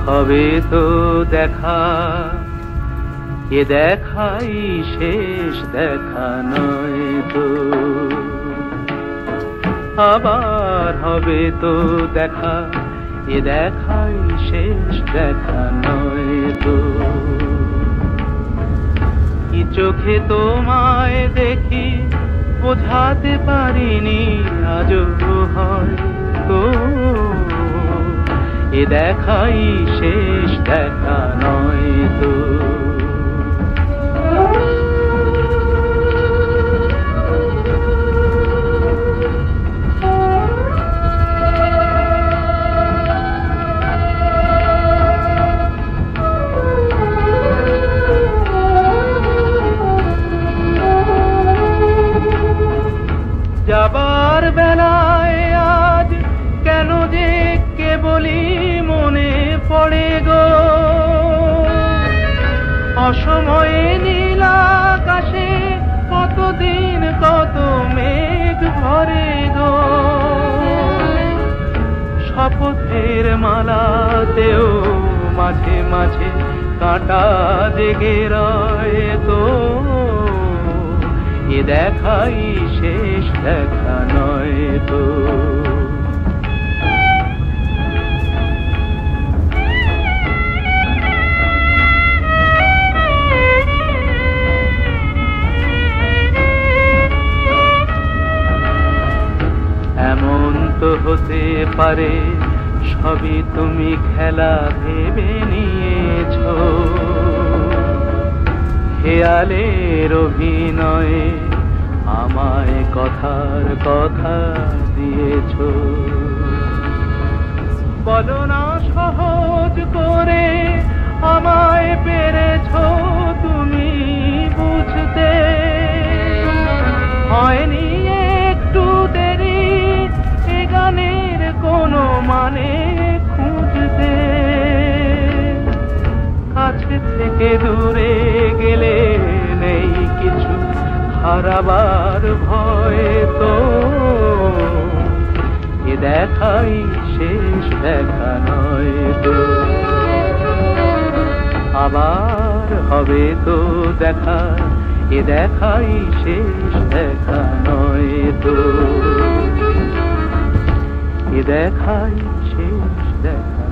হবে তো দেখা, এ দেখাই শেষ দেখা নয় তো। আবার হবে তো দেখা, এ দেখাই শেষ দেখা নয় তো। কি চোখে তোমায় দেখি বোঝাতে পারিনি আজও হয়তো, এ দেখাই শেষ দেখা নয় তো। যাবার বেলায় আজ কেন যে কেবলই মনে পড়ে গো, অসময়ে নীল আকাশে কতদিন কত মেঘ ভরে গো। শপথের মালাতেও মাঝে মাঝে কাঁটা জেগে রয় তো, এ দেখাই শেষ দেখা নয় তো। এমন তো হতে পারে সবই তুমি খেলা ভেবে নিয়েছ, খেয়ালের অভিনয়ে আমায় কথার কথা দিয়েছ। বলো না সহজ করে আমায় পেরেছ তুমি বুঝতে, হয়নি একটু দেরি এ গানের কোনো মানে খুঁজতে। কাছে থেকে দূরে গেলে নেই কিছু হারাবার ভয় তো, এ দেখাই শেষ দেখা নয় তো। আবার হবে তো দেখা, এ দেখাই শেষ দেখা নয় তো। এ দেখাই শেষ দেখা।